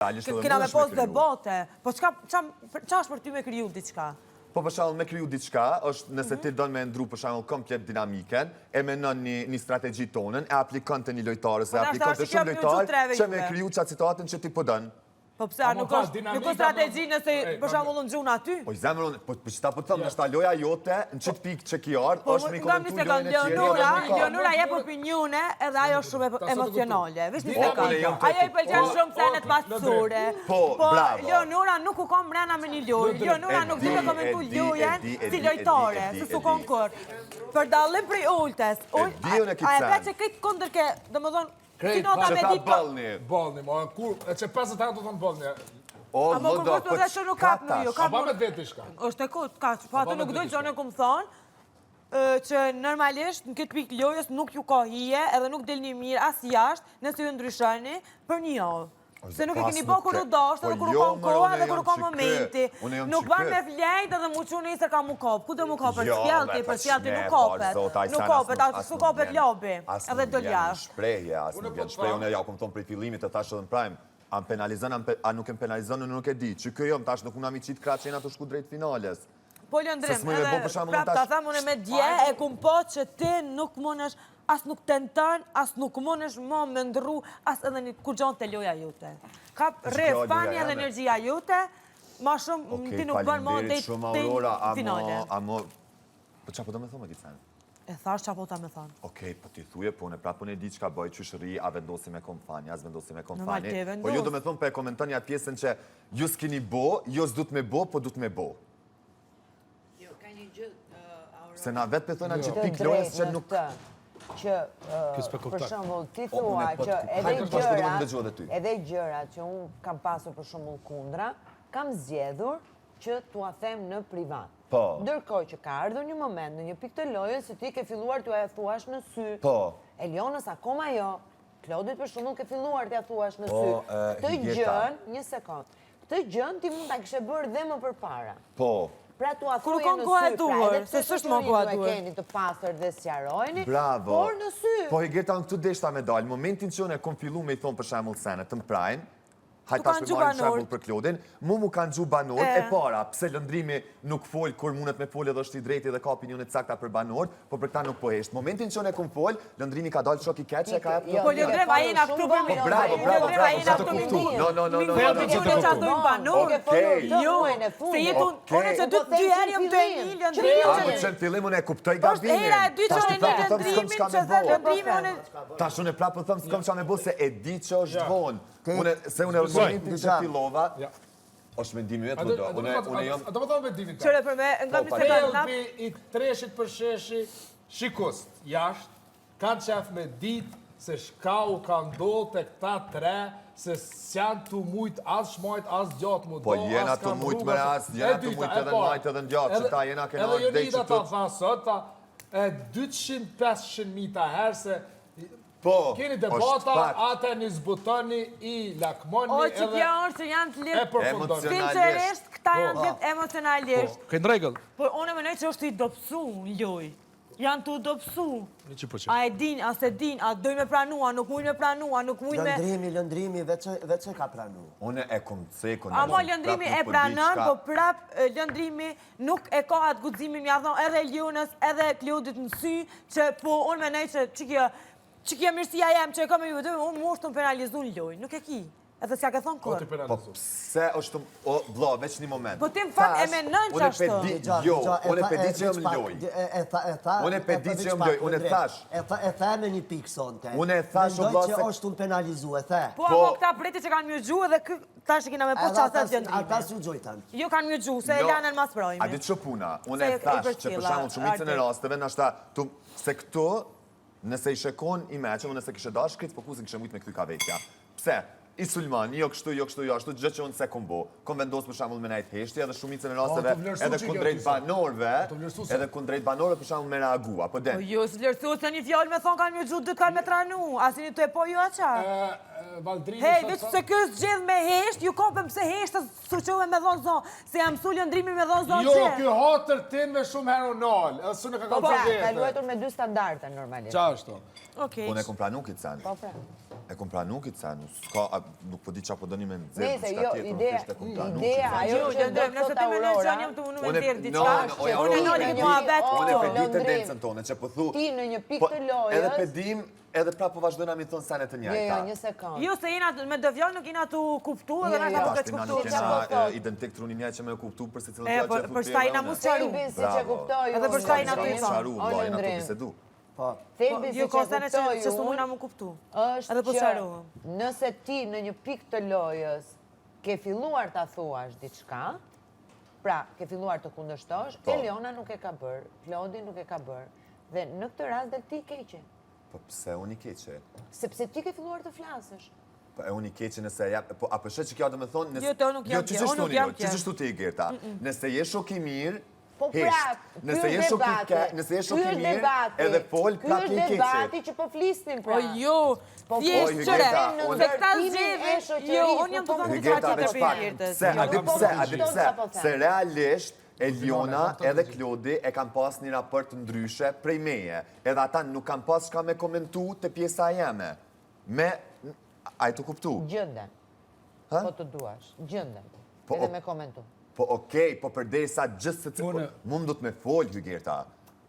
Kena me pos debate. Po qa është për ty me kriju diçka? Po për shembull me kriju diçka, është nëse ti don me ndru për shembull komplet dinamiken, e menon një strategji tonën, e aplikon te një lojtarës, e aplikon te shumë lojtarë, që me kriju çat situatën që ti po don. Po pse nuk është strategji nëse për shembull unë gjun aty? Po zemrën, po çta po them, është loja jote, në çet pikë që ki ardh, është me komentuar lojën e tjerë. Leonora jep opinione edhe ajo është shumë emocionale. Vesh një sekond. Ajo i pëlqen shumë senet pasure. Po, bravo. Leonora nuk u ka mbrana me një lojë. Leonora nuk di të komentuj lojën si lojtare, se su konkur. Për dallim prej Oltës. A e ka që këtë kundër ke, domethënë që ta Balni, ma kur, e që 50 herë do të në balni. A më kërkos për dhe që nuk kap në ju. A ba me veti shka? është e kot, ka që, po atë nuk dojnë që në këmë thonë, që normalisht në këtë pikë lojës nuk ju ka hije edhe nuk del një mirë as jashtë nëse ju ndryshoni për një javë. Se nuk e keni po kur u dashtë edhe kur u ka koha edhe kur u ka momenti. Nuk ban me flejt edhe mu quni se ka mu kap. Ku dhe mu kap për spjalti nuk kapet. Nuk kapet, asë nuk kapet lobi. Edhe do ljash. Asë nuk vjen shprej, unë ja kom thonë prej fillimit e thashë edhe në prime. A më penalizën, a nuk e më penalizën, unë nuk e di. Që kjo tash nuk unë mi qitë kraqena të shku drejt finales. Po Lëndrim, edhe prap ta thamë unë me dje, e kum po që ti nuk mënesh, as nuk tentan, as nuk mënesh ma me ndru, as edhe një kur gjonë të loja jute. Ka rreth panja dhe energjia jute, ma shumë ti nuk bën ma dhe të finale. Po qa po do me thonë, Gicen? E thash qa po ta me thonë. Okej, po ti thuje, po në prapë unë e di që ka bëj qyshëri, a vendosi me kompani, as vendosi me kompani. Normal ti vendos. Po ju do me thonë, po e komentoni atë pjesën që ju s'kini bo, ju s'dut me bo, po dut me bo. Se na vetë pëthojnë atë gjithë pikë lojës që nuk... Që, për shembull, ti thua që edhe gjërat që unë kam pasur për shembull kundra, kam zgjedhur që t'ua them në privat. Ndërkohë që ka ardhur një moment në një pikë të lojës që ti ke filluar t'ua thuash në sy. Elionës akoma jo. Klodit për shembull ke filluar t'ia thuash në sy. Këtë gjën, një sekond. Këtë gjën ti mund ta kishe bërë dhe më përpara. Pra t'ua thuje në sy, se s'është më koha duhet. E keni të pasër dhe sqarojni, bravo. Por në sy. Po Higeta në këtu deshta me dalë, momentin që unë e kom fillu me i thonë për shembull senet të më prajnë, hajtash me marrë shembull për Klodin, mu kanë gju banor, e para, pse Lëndrimi nuk folë kur mundet me folë edhe është i drejti dhe ka opinionet sakta për banor, po për këta nuk po heshtë. Momentin që unë e kom folë, Lëndrimi ka dalë shok i keqe, e ka e Po Lëndrim, a jena këtu për mi. Tash unë e prapë thëmë s'kom qa me bo se e di që është vonë. Se unë e momentin që fillova, është mendimi vetë, unë jam... A do më thonë mendimin ta? Qëre për me, nga mi se kanë nap... Prelbi i treshit për sheshi, shikost, jashtë, kanë qef me ditë se shka u ka ndohë të këta tre, se s'janë të mujtë as shmajt, as gjatë mu do, po jena të mujtë me as, jena të mujtë edhe majtë edhe në gjatë, që ta jena kena edhe dhejtë që Jonida ta tha sot, 200-500 mita herë se keni debata, ata një zbutoni i lakmoni O që kjo është që janë të litë sincerisht, këta janë të litë emocionalisht. Kënë regull? Po unë menoj që është i dopsu në loj. Janë të dopsu. A e din, a se din, a doj me pranua, nuk mujnë me pranua, nuk mujnë me... Lëndrimi, veç e ka pranu. Une e kom cekon... Amo Lëndrimi e pranon, po prap Lëndrimi nuk e ka atë gudzimin, mja thonë edhe Elionës, edhe Klodit në sy, që po unë menoj që kjo mirësia jem që e ka me ju, unë më është të më penalizu në loj, nuk e ki. Edhe s'ja ke thonë kërë. Po pse është të... Vlo, veç një moment. Po ti më fat e menën që ashtë. Jo, unë e pedi që jëm loj. Unë e pedi që jëm loj, unë e thash. E the me një pikë sonte. Unë e thash o vlo se... Mendoj që është të më penalizu, e the. Po, ako këta priti që kanë mjë gju edhe tash e kina me po qasat Lëndrimi. Ata s'u gjojtan. Jo kanë mjë gju, se e lanën mas projme. A di që puna, unë e thash që për shamull shumicën e rasteve, nashta, se këto, nëse i shekon i meqëm, nëse kishe dash këtë fokusin kishe mujt me këty kavekja. Pse? I Sulman, jo kështu, jo ashtu, gjë që unë se kom bo. Kom vendos për shambull me najtë heshti, edhe shumicën e rasteve, edhe kundrejt banorve, për shambull me reagua, po den. Po jo, së lërësu, se një fjallë me thonë kanë një gjutë, dytë kanë me tranu, asin një të e po jo aqa. Hej, veç se kësë gjithë me hesht, ju kopëm se heshtës suqove me dhonë zonë, se jam su Lëndrimi me dhonë zonë që. Jo, kjo hatër tin me shumë heronal, edhe su në ka ka luetur me 2 standarte, normalisht. Qa është to? Unë e kom pranu këtë sen. E kom pranu këtë sen, nuk po di qa po doni me nëzirë, Nese, diçka jo, tjetër, nuk ishte kom pranu. ideja, ajo që do të Nëse thot ti më lënë që Aurora, jam të unë me Unë ndirë diçka, no, unë noli e mua di- vetë Unë e këtu. pe di Londrim. tendencën tonë, që po thu... ti në një pikë të lojës... Edhe pe dim, edhe prapë po vazhdojna mi thonë senet të Jo, njajta. një sekund. Jo, se jena me dë fjallë nuk jena të kuptu edhe Jo, na jo. ka të Pashti na nuk kuptu. jena identik truni njaj që me kuptu për se cilën E, fjallë që e thu për shta jena mu qaru. Thelbi si që kuptoj Edhe për shta jena të Qaru, thonë. qaru, vllai, na të bisedu. Po, Thelbi si Jo, që ka sene kuptoj që së unë, muna mu kuptu. është Edhe po që qarohem. nëse ti në një pikë të lojës ke filluar ta thuash diçka, pra ke filluar të kundërshtosh, Eliona nuk e ka bërë, Klodi nuk e ka bërë, dhe në këtë rast del ti keqe, Po pse unë i keqe? sepse ti ke filluar të flasësh. Po e unë i keqe nëse jap, po apo shet që kjo do të thonë Jo, të unë nuk jam që kjo, unë nuk jam që kjo. ç'është ti Gerta. Nëse je shok i mirë, Po pra, nëse je shok i mirë, edhe fol prapë Ky i është keqe. debati që po flisnin pra. O jo, thjesht Oj, qëre, Hygeta, se këta ndërtimin e zgjedhin, shoqërisë, jo, unë jam të po thonë Hygeta, diçka Hygeta tjetër veç për pak. Hyrtës. Se, a di Jo, po pse, a di kupton pse? çfarë po them. Se realisht Eliona edhe Klodi e kanë pas një raport të ndryshe prej meje. Edhe ata nuk kanë pas shka me komentu të pjesa jeme. A i të kuptu? Gjënden. Ha? Po të duash, gjënden. Po, Edhe me komentu. Po okej, po përderisa gjithë se cilë, mund du të me folë, Hygerta.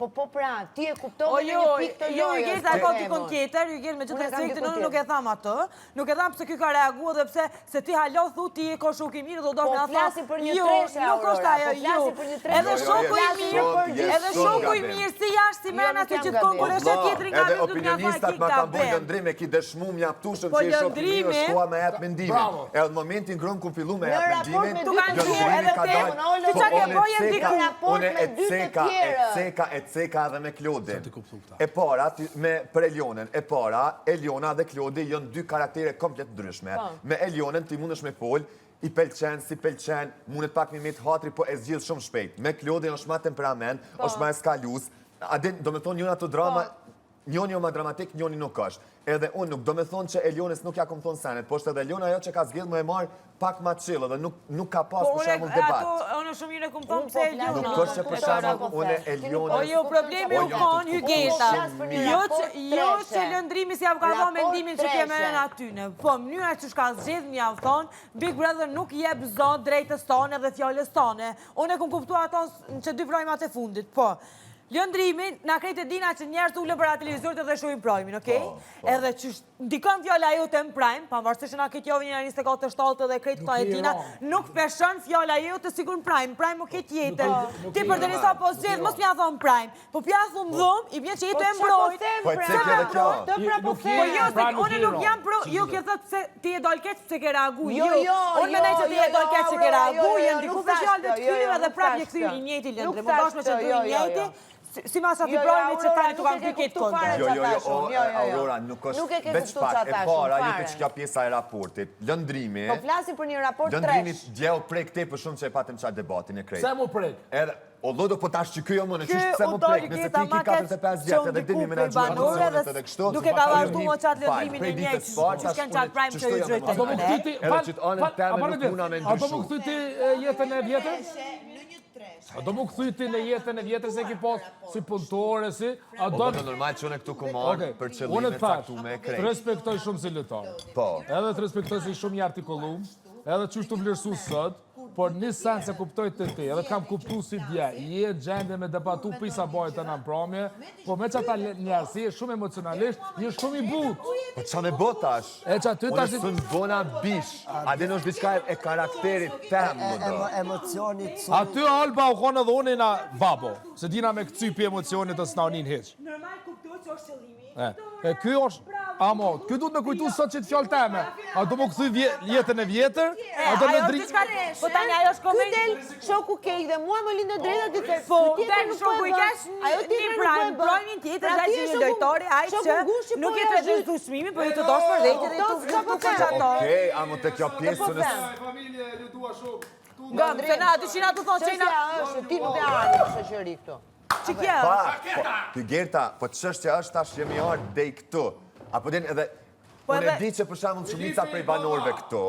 Po pra, ti e O kuptove në jo, një pikë të jo, lojës. Hygeta ka dikon tjetër, Hygeta me Unë gjithë e kam respektin, dikon unë nuk e tham atë, nuk e tham pse ky ka reaguar dhe pse se ti halo thu ti e ka shok i mirë do do Po, na flasim për një jo, treshe, nuk është Aurora, ajo, po, flasim për një treshe. Edhe Jo, shoku i flasim mirë, për gjithë edhe shumë shoku i gabim. mirë si jashtë si mena nuk se jam gjithkohë kur gabim. është tjetri nga Edhe vetë do të na opinionistat ma kanë bërë lëndrim e ki dëshmu mjaftueshëm Po, që i shok i mirë lëndrimi- shkua me jetë mendimin. Bravo. Edhe në momentin ngrën ku fillu me Në jetë raport mendimin, me Tu kanë dy qenë lëndrimi edhe ka te, dalë. unë ti qa ke unë boje e diku ceka- raport unë me e dy të ceka, tjerë. e ceka edhe me Klodin. E para, për Elionën, e para, Eliona dhe Klodi janë dy karaktere komplet ndryshme. Me Elionën ti mundesh me fol, i pëlqen, si pëlqen, mundet pak me mit hatri, po e zgjidh shumë shpejt. Me Klodin është ma temperament, është ma eskalus. A din, do me thonë njëna të drama, njoni jo ma dramatik, njoni nuk është. Edhe unë nuk do me thonë që Elionës nuk ja kom thonë senet, po është edhe Eliona ajo që ka zgjidh më e marë pak ma chill, dhe nuk ka pas Po për shembull unë debat. unë shumë mirë e kum thonë Unë pse po e flas gjuna. Nuk është që për shembull unë Elionës... O jo, problemi u konë Hygeta. Jo që lëndrimi si ka dha mendimin që ke merren atyne. Po, mënyra që shka zgjedh mjafton, Big Brother nuk jep zot drejtës tone dhe fjallës tone. Unë e kum kuptu ato që dy projmat e fundit, po. Lëndrimin, na krejt e dina që njerës ule për atë televizorit edhe shohin prajmin, okej? Edhe që ndikon fjalla jote në prajm, pavarësisht që na këtë jovi një 24-7 dhe krejt këta e dina, nuk peshon fjalla jote sigur në prajm, prajm o këtë jetër. Ti për dërisa po zgjedh, mos mja thonë prajm, po pja thumë dhëm, i bje që jetë e mbrojt. Po e cekë edhe kjo. Po jo, se unë nuk jam pro, jo kjo thëtë se ti e dojnë keq se ke reagu, jo. Jo, Unë mendoj që ti e dojnë keq se ke reagu, jo, jenë diku për fjallë dhe të kylive dhe prap je këthy i njëti lëndre. Më dashme që të i njëti, si mas ati projmi që tani të kam dy ketë kontra. Aurora, nuk është veç pak e para, jetë që kjo pjesa e raportit. Lëndrimi, Po flasim për një raport lëndrimi tresh. djeu prek te për shumë që e patëm qatë debatin e krejt. Se mu prek? Edhe, o lodo po tash që kjo më në qështë Ky pse u më doli prek, nëse Hygeta ti ki ma keq 45 vjetë edhe dini diku prej menaxhuar banore emocionet edhe kështu. nuk e ka vazhdu më qatë lëndrimin e njëjtë, që s'ken qatë prajmë që i zhojtë Ato më kthyti, Edhe që të anën teme nuk puna me ato më ndryshu. kthyti jetën e vjetër? Ato më kthyti në jetën e vjetër se ki pas si punëtore, si... O bëtë normal që unë e këtu ku marë për qëllime caktume e të krejt. respektoj shumë si lëtar. Po. Edhe të respektoj si shumë i artikullum, edhe që është të vlerësu sot, por një sen se kuptoj të ti, edhe kam kuptu si dje, je gjende me debatu pisa bajt e në pramje, po me që ata njerës, je shumë emocionalisht, je shumë i but. Po qa me botash? E që aty Unë tash... së në bona bish. A din është diçka e karakterit tem, më do. Emocionit su... Aty Alba u konë edhe unë na babo, se dina me këcypi emocionit të s'nanin heq. Normal kuptoj që është qëllimi. E ky është, amo, ky duhet me kujtu sot që të fjallë teme. A do më këthy jetën e vjetër, a do me dritë... Po tani ajo është Ky koment. del shoku kej dhe mua më lindë drejta të të Po, del shoku i kesh një prime, projmin tjetër, dhe që një lojtori, aj që nuk je të redhës dushmimi, po ju të dosh për rejtë dhe ju të kësh ato. Okej, amo të kjo pjesë në... Familje, lutua shumë. Gëmë, se na dyshina të thonë që Çështja është, ti nuk e ani në shoqëri këtu. që kjo. Ty Gerta, po çështja është tash jemi ardhur dej këtu. Apo den edhe Po unë e edhe- di që për shembull shumica prej banorëve këtu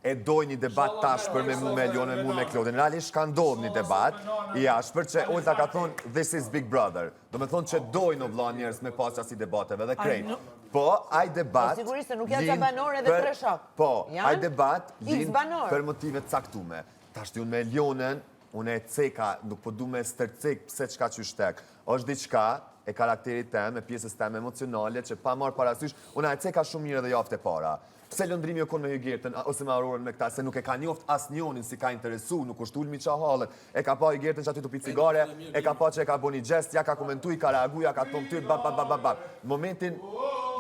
e doj një debat tash për me mu me Elion, me mu me Klodin. Realisht ka ndodhë një debat i ashpër që Olta ka thonë this is Big Brother. Do me thonë që dojnë o vla njerës me pas qasi debateve dhe krejt. Po, aj debat... Po sigurisht se nuk janë që banore dhe tre shok. Po, aj debat linë banor. për motive caktume. Tash ti unë me Elionen, unë e ceka, nuk po du me stërcek pse qka që shtek. Është diqka e karakterit tem, e pjesës tem emocionale, që pa marë parasysh, unë e ceka shumë mirë dhe jaftë e para. Pse lëndrimi o konë me Hygertën, ose me Aurorën me këta, se nuk e ka njoft as njonin si ka interesu, nuk është ullmi qa halët. E ka pa Hygertën që aty të pi cigare, e ka pa që e ka bo një gjest, ja ka komentu, ka reagu, ja ka tonë tyrë, bap. Momentin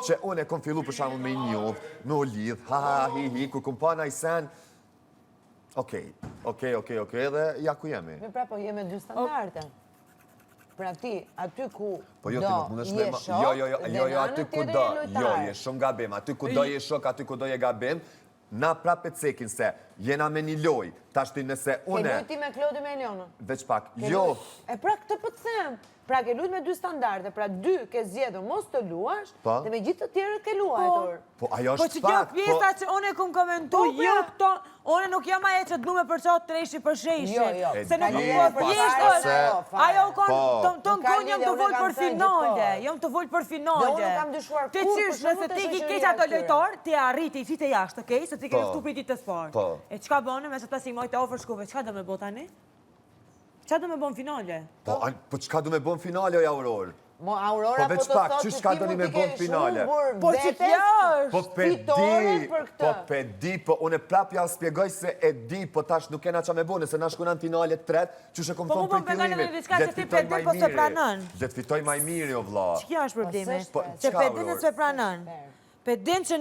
që unë e kom fillu për shamu me njoft, me o lidh, hi, kur kom pa na i sen, okej, dhe ja ku jemi. Me pra po jemi dy standarte. Pra ti, aty ku Po jo, do ti nuk mundesh me... je shok, Jo, aty ku do, je shumë gabim, aty ku do je shok, aty ku do je gabim, na prapë cekin se jena me një loj, tash ti nëse une... Ke lujti me Klodi me Elionën? Veç pak, jo... E pra këtë për të them, pra ke lujt me dy standarte, pra dy ke zgjedhur mos të luash, dhe me gjithë të tjerët ke luajtur. Po ajo Po është që kjo fakt, pjesa që unë e kom komentu, jo këto, unë nuk jam aje që të nume për qatë të rejshi për sheshin. Jo. Se nuk di, po pjesë, ajo tonë konë jam të volë për finale, jam të volë për finale. Dhe unë kam dyshuar Ti qysh, nëse ti ki keq ato lojtar, ti arriti, i qite jashtë, okej? Se ti ke luftu për ti të sport. E qka bëne, me që ta si mojtë ofër shkuve, qka do me bo tani? Qa do me bon finale? Po qka do me bon finale, o Aurorë? Mo Aurora po veç të pak, thotë qysh që ka ti doni mund me t'i bon kesh finale? humbur Po që kjo është? Po pe di, unë ja spjegoj se e di, po tash nuk kena qa me bo, nëse na shkunan finale të tret, që kom thonë për pengane fillimin, me diçka që ti pedin po se pranon. dhe të fitoj maj miri, o vla. Që kjo është problemi? Po, Që qka, pedin Aurorë? se pranon. Pedin që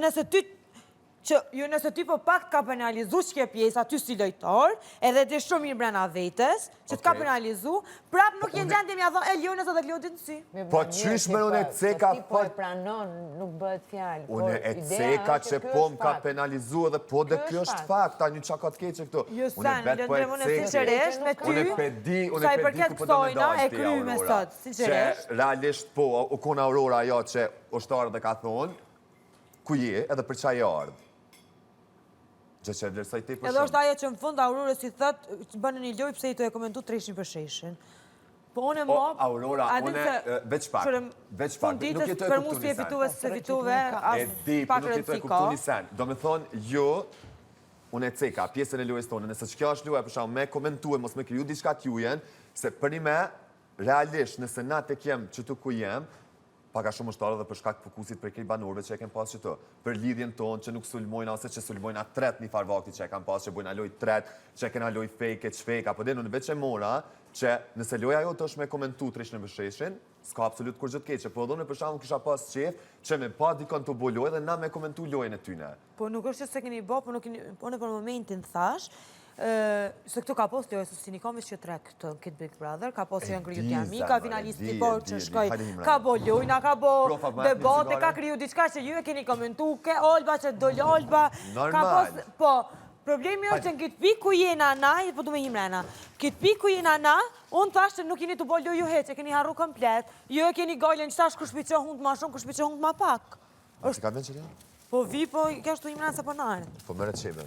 nëse ty po pak ka penalizu që ke pjesë aty si lojtar, edhe ti shumë mirë brenda vetës, që t'ka penalizu, prap nuk jenë gjendje mja thonë, Elionës edhe Klodin si. Po qysh me unë e ceka... Ti po e pranon, nuk bëhet fjallë. Unë e ceka që po m'ka penalizu edhe po dhe kjo është fakt, ta një qa ka t'keqe këtu. Jo sen, lëndremon e sinqeresht me ty, sa i përket kësojna e kry me sot, sinqeresht. Që realisht po, u kona Aurora ajo që ushtarët e ka thonë, ku je edhe për qa je ardhë. Që që e vlerësoj ti për shumë. Edhe është ajo që në fund Aurora si thëtë, që bënë një loj pëse i të e komentu të reshin për sheshin. Po unë e mobë... Aurora, une veç pak, nuk jetu e kuptu një sen. Fituve se fituve, E di, për nuk jetu e kuptu një sen. Do me thonë, jo, unë e ceka, pjesën e lojës tonë, nëse që kjo është lojë, për shumë, me komentu e mos me kriju diçka t'jujen, se për një me, realisht, nëse na te kem që tu ku jem, paka shumë ushtarë dhe për shkak fokusit për kej banorve që e kem pas që të, për lidhjen tonë që nuk sulmojna, ose që sulmojna tret një farvakti që e kam pas, që bojna loj tret, që e kena loj fake, qfejka, po dhe në veç e mora, që nëse loja jo të është me komentu të rishën e bësheshin, s'ka absolut kur gjët keqe, po dhone për shamu kisha pas qef, që me pa dikon të bo loj dhe na me komentu lojën e tyne. Po nuk është që se keni bo, po në për momentin thash, se këtu ka postë, se si një kam vishë që trek të këtë Big Brother, ka postë që janë kryu t'jami, ka finalisti por që shkoj, ka bo lujna, ka bo debate, ka kryu diçka që ju e keni komentu, ke Olba që dole Olba, ka postë, po, problemi është që në këtë pikë ku jena na, po du me Imrena, këtë pikë ku jena na, unë thashtë që nuk jeni të bo luju heqë, e keni harru komplet, ju e keni gajlen qëtash kush piqe hund ma shumë, kush piqe hund ma pak. A si ka ven që Po vi, po kështu Imrena se po nërë. Po mërë qebe.